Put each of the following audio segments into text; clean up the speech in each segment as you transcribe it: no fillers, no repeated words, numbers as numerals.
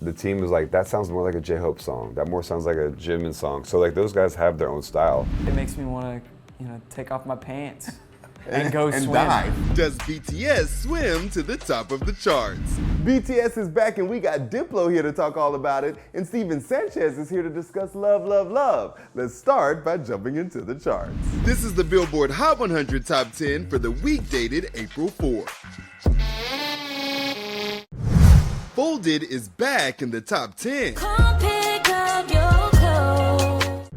the team was like, that sounds more like a J-Hope song. That more sounds like a Jimin song. So like those guys have their own style. It makes me want to, take off my pants and go swim. Dive. Does BTS swim to the top of the charts? BTS is back and we got Diplo here to talk all about it, and Sanchez is here to discuss love, love, love. Let's start by jumping into the charts. This is the Billboard Hot 100 Top 10 for the week dated April 4th. Folded is back in the top 10. Come pick up your clothes.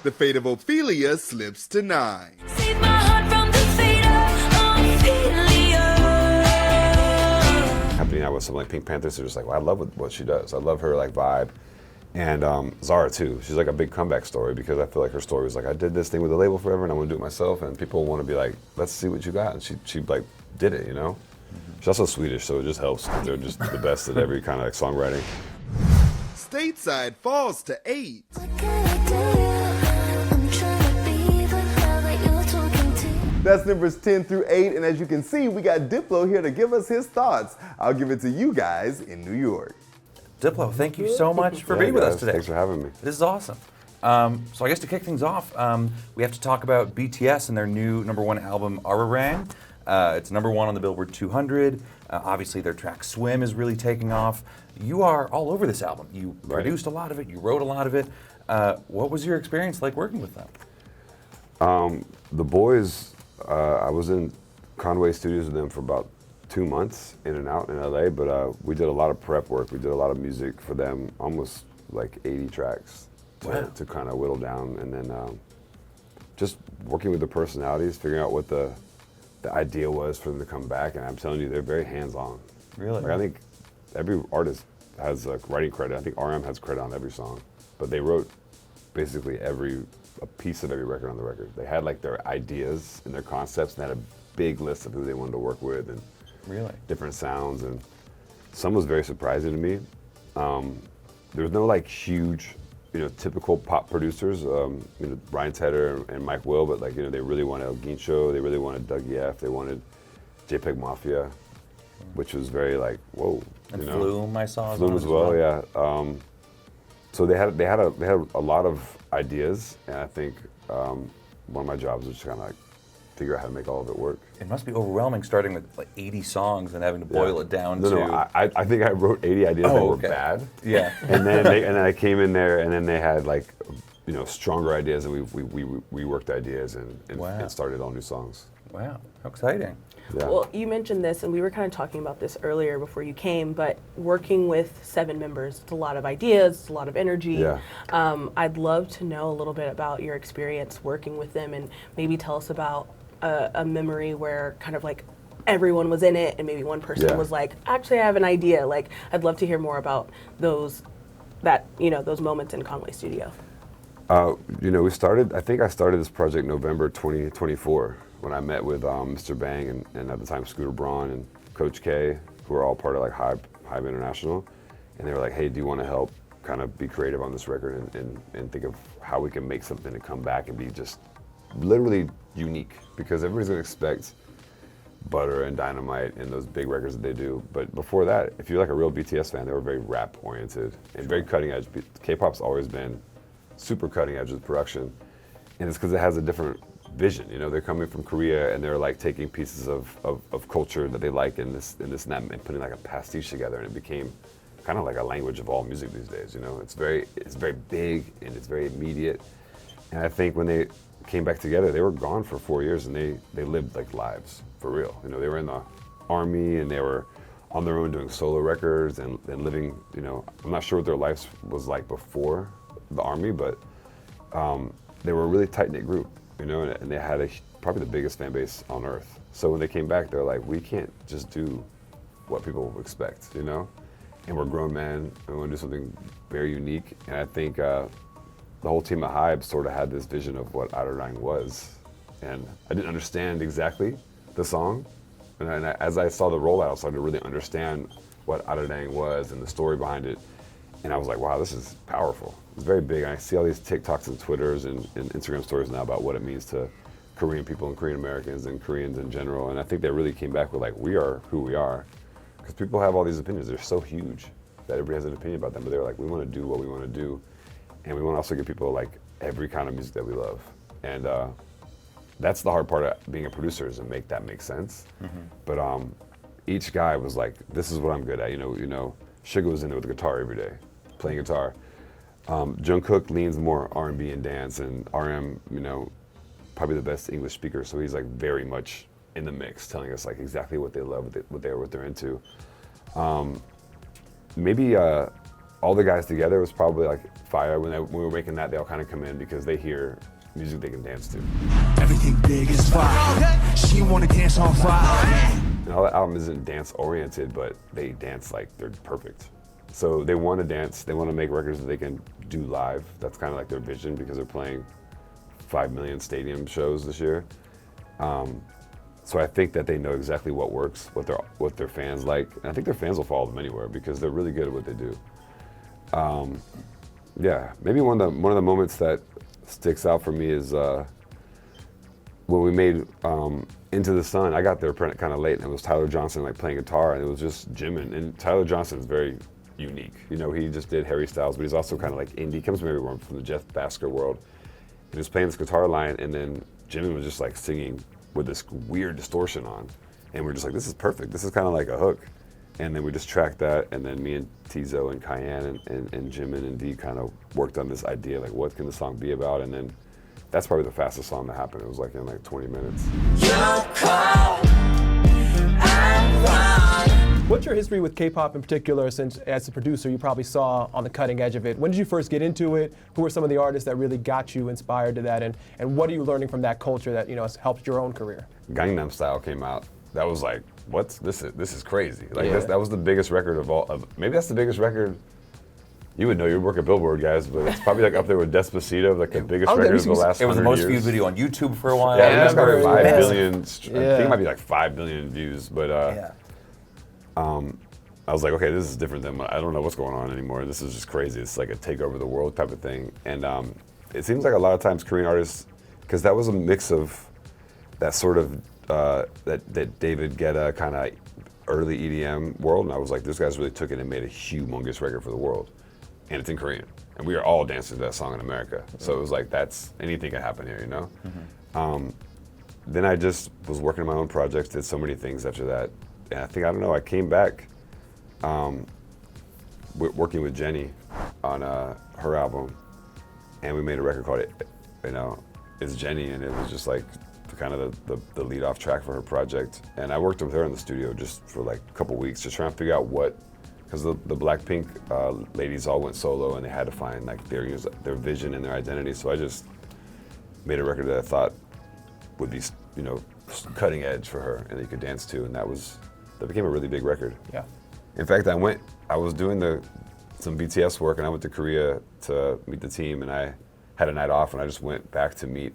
The Fate of Ophelia slips to 9. Save my heart from the fate of Ophelia. Happening out with something like Pink Panthers, they're just like, well, I love what she does. I love her like vibe. And Zara too, she's like a big comeback story because I feel like her story was like, I did this thing with the label forever and I want to do it myself, and people want to be like, let's see what you got. And she like did it, She's also Swedish, so it just helps because they're just the best at every kind of like songwriting. Stateside falls to 8. What can I do? I'm trying to be the love that you're talking to. That's numbers 10 through 8, and as you can see, we got Diplo here to give us his thoughts. I'll give it to you guys in New York. Diplo, thank you so much for being with us today. Thanks for having me. This is awesome. So I guess to kick things off, we have to talk about BTS and their new #1 album, ARIRANG. It's #1 on the Billboard 200. Obviously, their track "Swim" is really taking off. You are all over this album. You produced a lot of it. You wrote a lot of it. What was your experience like working with them? The boys, I was in Conway Studios with them for about 2 months, in and out in LA, but we did a lot of prep work. We did a lot of music for them, almost like 80 tracks to kind of whittle down, and then just working with the personalities, figuring out what the idea was for them to come back, and I'm telling you, they're very hands-on. Really? Like, I think every artist has a writing credit. I think RM has credit on every song, but they wrote basically a piece of every record on the record. They had like their ideas and their concepts, and had a big list of who they wanted to work with, and different sounds, and some was very surprising to me. There was no like huge, typical pop producers, Brian Tedder and Mike Will, but like, they really wanted El Guincho, they really wanted Dougie F, they wanted JPEG Mafia, which was very like, whoa. And Flume, I saw. Flume as well, yeah. So they had a lot of ideas, and I think one of my jobs was just kind of like figure out how to make all of it work. It must be overwhelming starting with like 80 songs and having to boil it down to... No, I think I wrote 80 ideas that were bad. Yeah. And then I came in there, and then they had like, stronger ideas, and we worked ideas and started all new songs. Wow, how exciting. Yeah. Well, you mentioned this, and we were kind of talking about this earlier before you came, but working with 7 members, it's a lot of ideas, it's a lot of energy. Yeah. I'd love to know a little bit about your experience working with them, and maybe tell us about a memory where kind of like everyone was in it, and maybe one person was like, actually I have an idea. Like, I'd love to hear more about those moments in Conway Studio. I think I started this project November 2024 when I met with Mr. Bang and at the time Scooter Braun and Coach K, who were all part of like Hive International. And they were like, hey, do you want to help kind of be creative on this record and think of how we can make something to come back and be just literally unique? Because everybody's gonna expect Butter and Dynamite and those big records that they do. But before that, if you're like a real BTS fan, they were very rap oriented and very cutting edge. K-pop's always been super cutting edge with production. And it's because it has a different vision. They're coming from Korea, and they're like taking pieces of culture that they like in this and that, and putting like a pastiche together, and it became kind of like a language of all music these days. It's very big and it's very immediate. And I think when they came back together, they were gone for 4 years, and they lived like lives for real. They were in the army, and they were on their own doing solo records and living. I'm not sure what their life was like before the army, but they were a really tight-knit group, and they had probably the biggest fan base on earth. So when they came back, they're like, we can't just do what people expect, and we're grown men, and we want to do something very unique. And I think the whole team at Hybe sort of had this vision of what ARIRANG was, and I didn't understand exactly the song, and as I saw the rollout, I started to really understand what ARIRANG was and the story behind it, and I was like, wow, this is powerful. It's very big. I see all these TikToks and Twitters and Instagram stories now about what it means to Korean people and Korean Americans and Koreans in general, and I think they really came back with like, we are who we are, because people have all these opinions. They're so huge, that everybody has an opinion about them, but they were like, we want to do what we want to do, and we want to also give people like every kind of music that we love. And that's the hard part of being a producer, is to make that make sense. But each guy was like, this is what I'm good at. You know, Suga was in it with the guitar every day, playing guitar. Jungkook leans more R&B and dance, and RM, you know, probably the best English speaker, so he's like very much in the mix, telling us like exactly what they love, what they're into. Maybe all the guys together was probably like fire. When we were making that, they all kind of come in because they hear music they can dance to. Everything big is fire. She wanna dance on fire. And all that album isn't dance oriented, but they dance like they're perfect. So they want to dance, they want to make records that they can do live. That's kind of like their vision, because they're playing 5 million stadium shows this year. So I think that they know exactly what works, what their fans like. And I think their fans will follow them anywhere because they're really good at what they do. Yeah, maybe one of the moments that sticks out for me is when we made Into the Sun. I got there kind of late, and it was Tyler Johnson like playing guitar, and it was just Jimin. And Tyler Johnson's very unique. You know, he just did Harry Styles, but he's also kind of like indie. Comes from everywhere, from the Jeff Basker world. And he was playing this guitar line, and then Jimin was just like singing with this weird distortion on, and we're just like, this is perfect. This is kind of like a hook. And then we just tracked that, and then me and Tizo and Cayenne and Jimin and D kind of worked on this idea, like what can the song be about, and then that's probably the fastest song that happened. It was like in like 20 minutes. What's your history with K-pop in particular, since as a producer you probably saw on the cutting edge of it? When did you first get into it? Who are some of the artists that really got you inspired to that, and what are you learning from that culture that, you know, has helped your own career? Gangnam Style came out. That was like, this is crazy. Like Yeah. that was the biggest record maybe that's the biggest record. You would know, you work at Billboard, guys, but it's probably like up there with Despacito, like the biggest record of the last 100 years. It was the most viewed video on YouTube for a while. Yeah, it just got Ever, 5 yeah. billion. I think it might be like 5 billion views, but I was like, okay, this is different than I don't know what's going on anymore. This is just crazy. It's like a take over the world type of thing. And it seems like a lot of times Korean artists, because that was a mix of that sort of that David Guetta kind of early EDM world, and I was like, these guys really took it and made a humongous record for the world, and it's in Korean, and we are all dancing to that song in America. So it was like, that's anything can happen here, you know. Then I just was working on my own projects, did so many things after that, and I came back working with Jennie on her album, and we made a record called It's Jennie, and it was just like kind of the lead off track for her project. And I worked with her in the studio just for like a couple weeks, just trying to figure out because the BLACKPINK ladies all went solo, and they had to find like their vision and their identity. So I just made a record that I thought would be, you know, cutting edge for her and that you could dance to, and that became a really big record. Yeah. In fact, I was doing some BTS work, and I went to Korea to meet the team, and I had a night off, and I just went back to meet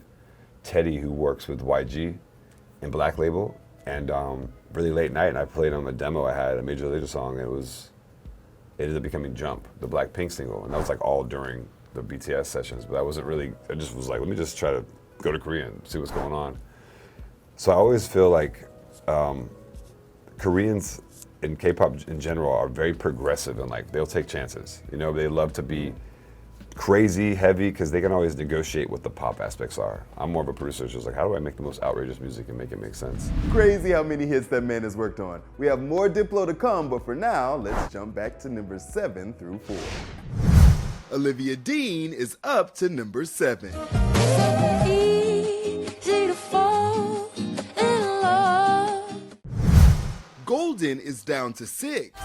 Teddy, who works with YG in Black Label, and really late night, and I played him a demo I had, a Major Lazer song, and it ended up becoming Jump, the BLACKPINK single, and that was like all during the BTS sessions, but I just was like, let me just try to go to Korea and see what's going on. So I always feel like Koreans and K-pop in general are very progressive, and like they'll take chances. You know, they love to be crazy, heavy, because they can always negotiate what the pop aspects are. I'm more of a producer, just like, how do I make the most outrageous music and make it make sense? Crazy how many hits that man has worked on. We have more Diplo to come, but for now, let's jump back to number 7 through 4. Olivia Dean is up to number 7. Easy to fall in love. Golden is down to 6.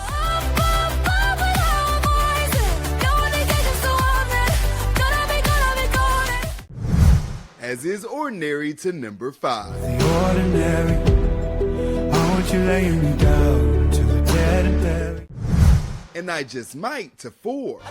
As is Ordinary to number 5. The ordinary, I want you laying me down to the dead and buried. And I Just Might to 4.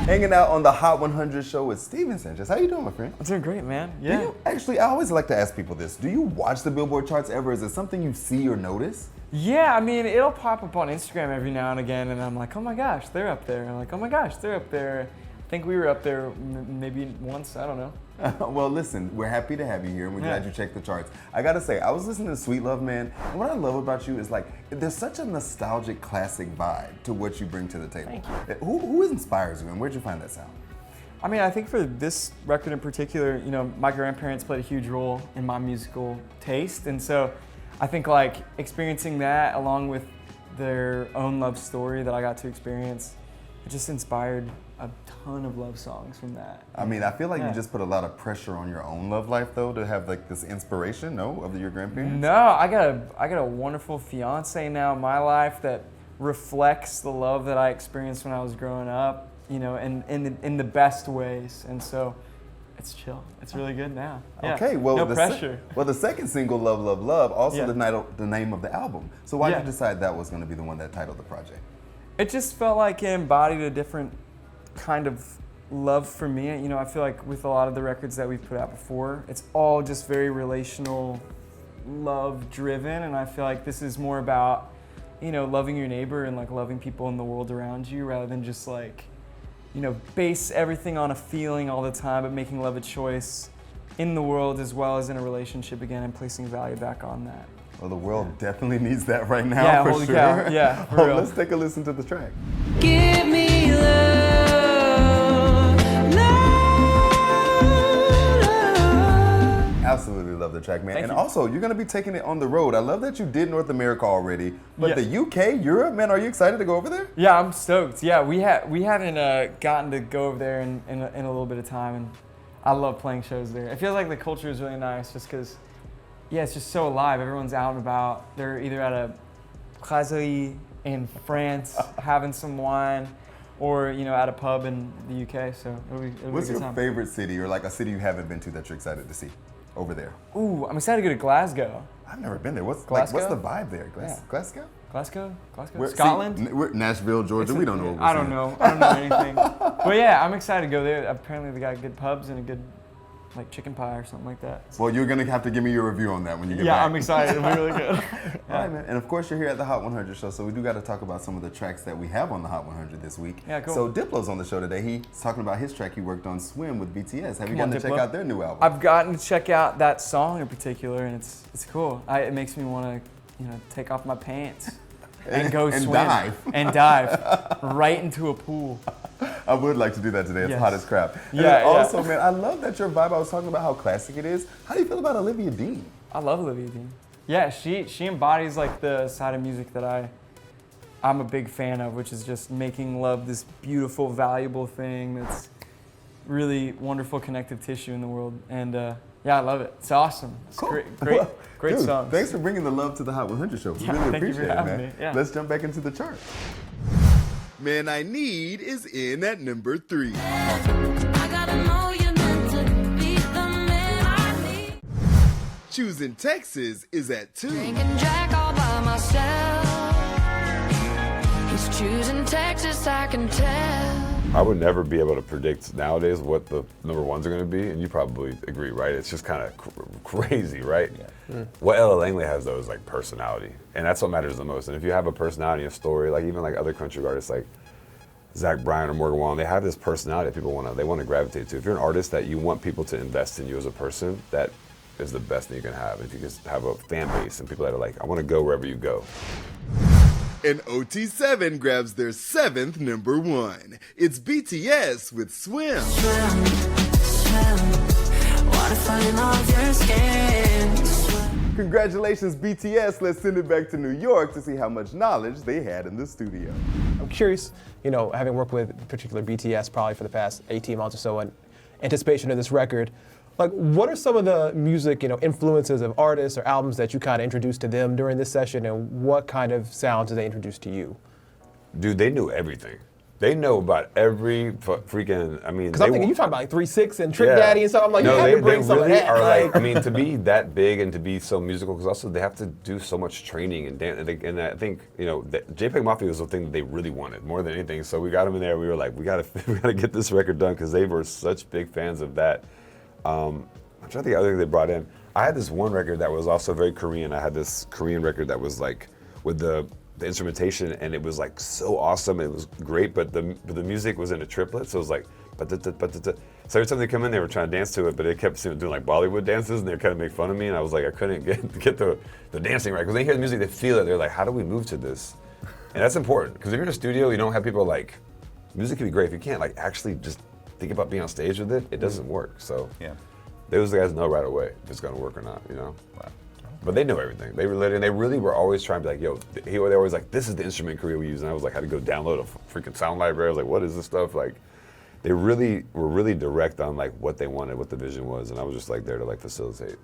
Hanging out on the Hot 100 show with Steven Sanchez. How you doing, my friend? I'm doing great, man. Do Yeah. you, actually, I always like to ask people this. Do you watch the Billboard charts ever? Is it something you see or notice? Yeah, I mean, it'll pop up on Instagram every now and again, and I'm like, oh my gosh, they're up there. I'm like, oh my gosh, they're up there. I think we were up there maybe once, I don't know. Well, listen, we're happy to have you here, and we're glad you checked the charts. I gotta say, I was listening to Sweet Love, man, and what I love about you is like, there's such a nostalgic, classic vibe to what you bring to the table. Thank you. Who inspires you, and where'd you find that sound? I mean, I think for this record in particular, you know, my grandparents played a huge role in my musical taste, and so I think like experiencing that along with their own love story that I got to experience, it just inspired a ton of love songs from that. I mean, I feel like Yeah. you just put a lot of pressure on your own love life, though, to have like this inspiration, no, of your grandparents? No, I got a wonderful fiance now in my life that reflects the love that I experienced when I was growing up, you know, in the best ways, and so it's chill. It's really good now. Yeah. Okay, well, no pressure. Well, the second single, Love, Love, Love, also Yeah. the name of the album. So why did Yeah. you decide that was going to be the one that titled the project? It just felt like it embodied a different kind of love for me. You know, I feel like with a lot of the records that we've put out before, it's all just very relational, love driven, and I feel like this is more about, you know, loving your neighbor and like loving people in the world around you rather than just like, you know, base everything on a feeling all the time, but making love a choice in the world as well as in a relationship again and placing value back on that. Well, the world definitely needs that right now, Yeah, for holy sure. cow. Yeah, for Oh, real. let's take a listen to the track. Give me love. Absolutely love the track, man. Thank And you. also, you're going to be taking it on the road. I love that you did North America already, but Yeah. the UK, Europe, man, are you excited to go over there? Yeah, I'm stoked. Yeah, we haven't gotten to go over there in a little bit of time, and I love playing shows there. It feels like the culture is really nice, just because, yeah, it's just so alive. Everyone's out and about. They're either at a brasserie in France having some wine, or you know, at a pub in the UK. So it'll be What's a good your time. favorite city, or like a city you haven't been to that you're excited to see over there? Ooh, I'm excited to go to Glasgow. I've never been there. What's Glasgow? the vibe there? Yeah. Glasgow? Glasgow? We're- Scotland? See, we're Nashville, Georgia. We don't know what we're I don't seeing. know. I don't know anything. But yeah, I'm excited to go there. Apparently they got good pubs and a good like chicken pie or something like that. Well, you're gonna have to give me your review on that when you get Yeah, back. I'm excited. It'll be really good. All right, man. And of course, you're here at the Hot 100 show, so we do got to talk about some of the tracks that we have on the Hot 100 this week. Yeah, cool. So Diplo's on the show today. He's talking about his track he worked on, Swim, with BTS. Have you Come on, gotten to check Diplo. out their new album? I've gotten to check out that song in particular, and it's cool. It makes me want to, you know, take off my pants and go And swim dive. and dive right into a pool. I would like to do that today. It's Yes. hot as crap. And Yeah, then also, yeah. man, I love that your vibe. I was talking about how classic it is. How do you feel about Olivia Dean? I love Olivia Dean. Yeah, she embodies like the side of music that I'm a big fan of, which is just making love this beautiful, valuable thing that's really wonderful connective tissue in the world. And yeah, I love it. It's awesome. It's great, Well, great dude, songs. Thanks for bringing the love to the Hot 100 show. We Yeah, really thank you for appreciate it, having man. me. Yeah. Let's jump back into the chart. Man I Need is in at number 3. I gotta know you're meant to be the man I need. Choosing Texas is at 2. Drinking Jack all by myself. He's choosing Texas, I can tell. I would never be able to predict nowadays what the number ones are going to be, and you probably agree, right? It's just kind of crazy, right? Yeah. What Ella Langley has though is like personality, and that's what matters the most. And if you have a personality, a story, like even like other country artists like Zach Bryan or Morgan Wallen, they have this personality that people want to gravitate to. If you're an artist that you want people to invest in you as a person, that is the best thing you can have. If you just have a fan base and people that are like, I want to go wherever you go. And OT7 grabs their 7th number 1. It's BTS with Swim. Swim, swim. Water falling off your skin. Swim. Congratulations, BTS. Let's send it back to New York to see how much knowledge they had in the studio. I'm curious, you know, having worked with particular BTS probably for the past 18 months or so in anticipation of this record, like what are some of the music, you know, influences of artists or albums that you kind of introduced to them during this session, and what kind of sounds did they introduce to you? Dude, they knew everything. They know about every freaking, I mean, Because I'm thinking you talking about like 3-6 and Trick Daddy and stuff. I'm like, you had to bring some of that. Are like, I mean, to be that big and to be so musical, because also they have to do so much training and dance. And I think, you know, JPEG Mafia was the thing that they really wanted more than anything. So we got them in there. We were like, we gotta get this record done, because they were such big fans of that. I'm trying to think of the other thing they brought in. I had this one record that was also very Korean. I had this Korean record that was like with the instrumentation, and it was like so awesome. It was great, but the music was in a triplet, so it was like, So every time they come in, they were trying to dance to it, but they kept doing like Bollywood dances, and they kind of make fun of me, and I was like, I couldn't get the dancing right, because they hear the music, they feel it, they're like, how do we move to this? And that's important, because if you're in a studio, you don't have people like, music can be great, if you can't like actually just think about being on stage with it, it doesn't work. So Yeah. those guys know right away if it's gonna work or not, you know? Wow. But they know everything. They really were always trying to be like, yo, they were always like, this is the instrument career we use, and I was like, I had to go download a freaking sound library. I was like, what is this stuff? Like, they really were really direct on like what they wanted, what the vision was, and I was just like there to like facilitate.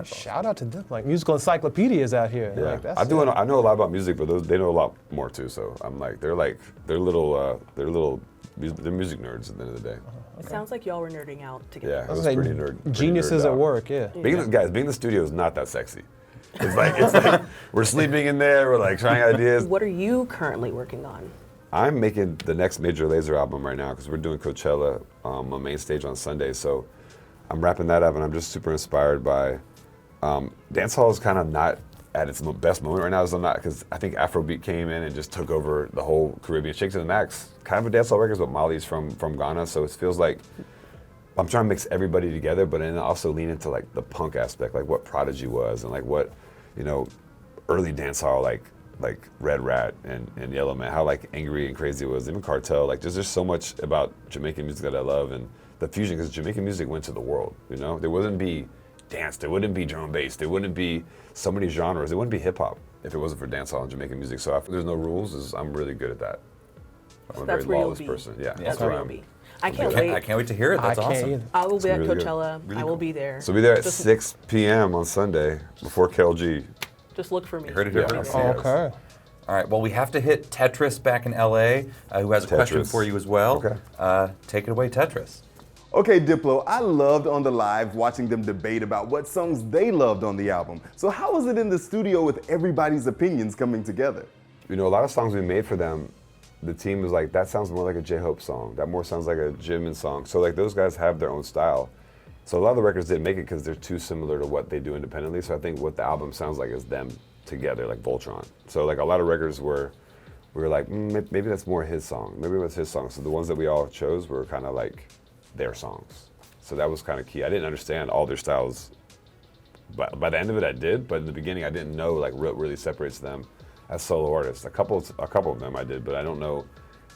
Shout out to them, like musical encyclopedias out here. Yeah, Like, that's I know a lot about music, but they know a lot more too. So I'm like, they're music nerds at the end of the day. It sounds like y'all were nerding out together. Yeah, it was pretty nerd. Geniuses nerd at out. work, yeah. Being in the studio is not that sexy. It's like we're sleeping in there, we're like trying ideas. What are you currently working on? I'm making the next major Lazer album right now because we're doing Coachella on main stage on Sunday. So I'm wrapping that up, and I'm just super inspired by dancehall is kind of not at its best moment right now. So I'm not, because I think Afrobeat came in and just took over the whole Caribbean. Shakes and the Max, kind of a dancehall record, but Molly's from Ghana, so it feels like I'm trying to mix everybody together, but then also lean into like the punk aspect, like what Prodigy was, and like what, you know, early dancehall like Red Rat and Yellow Man, how like angry and crazy it was, even Cartel. Like there's just so much about Jamaican music that I love, and the fusion, because Jamaican music went to the world, you know? There wouldn't be dance, there wouldn't be drum and bass, there wouldn't be so many genres, there wouldn't be hip hop if it wasn't for dancehall and Jamaican music. So there's no rules, I'm really good at that. I'm a very lawless person. Yeah, That's where where I you'll am. be. I can't wait. I can't wait to hear it. That's I can't awesome. either. I will be at really good. Coachella. Really I will cool. be there. So be there at Just- 6 p.m. on Sunday before KLG. Just look for me. You heard it here Yeah. first. Okay. All right, well, we have to hit Tetris back in LA, who has a question Tetris. for you as well. Okay. Take it away, Tetris. Okay, Diplo, I loved on the live watching them debate about what songs they loved on the album. So how was it in the studio with everybody's opinions coming together? You know, a lot of songs we made for them, the team was like, that sounds more like a J-Hope song. That more sounds like a Jimin song. So like those guys have their own style. So a lot of the records didn't make it because they're too similar to what they do independently. So I think what the album sounds like is them together, like Voltron. So like a lot of records were, we were like, maybe that's more his song. Maybe it was his song. So the ones that we all chose were kind of like their songs. So that was kind of key. I didn't understand all their styles. But by the end of it, I did. But in the beginning, I didn't know like what really separates them as solo artists. A couple of them I did, but I don't know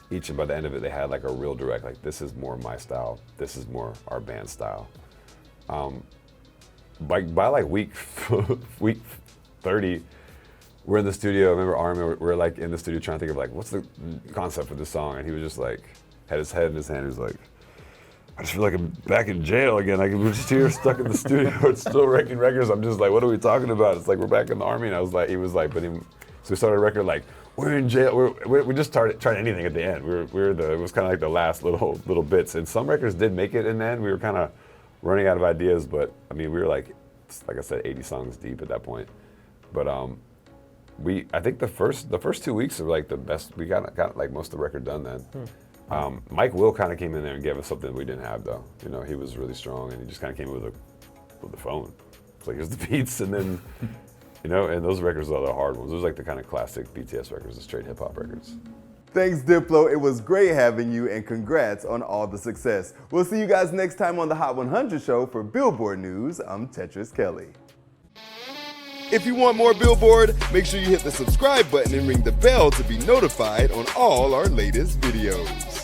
each. And by the end of it, they had like a real direct, like this is more my style. This is more our band style. By like week 30, we're in the studio. I remember Armin, we're like in the studio trying to think of like, what's the concept for this song? And he was just like, had his head in his hand. He was like, I just feel like I'm back in jail again. Like we're just here stuck in the studio. It's still wrecking records. I'm just like, what are we talking about? It's like we're back in the army. And I was like, he was like, so we started a record like, we're in jail. We just started trying anything at the end. It was kind of like the last little bits. And some records did make it in the end. We were kind of running out of ideas, but I mean, we were like I said, 80 songs deep at that point. But I think the first 2 weeks were like the best. We got like most of the record done then. Mike Will kind of came in there and gave us something we didn't have though. You know, he was really strong, and he just kind of came in with the phone. It's like, here's the beats, and then, you know, and those records are the hard ones. Those are like the kind of classic BTS records, the straight hip hop records. Thanks, Diplo. It was great having you, and congrats on all the success. We'll see you guys next time on the Hot 100 show. For Billboard News, I'm Tetris Kelly. If you want more Billboard, make sure you hit the subscribe button and ring the bell to be notified on all our latest videos.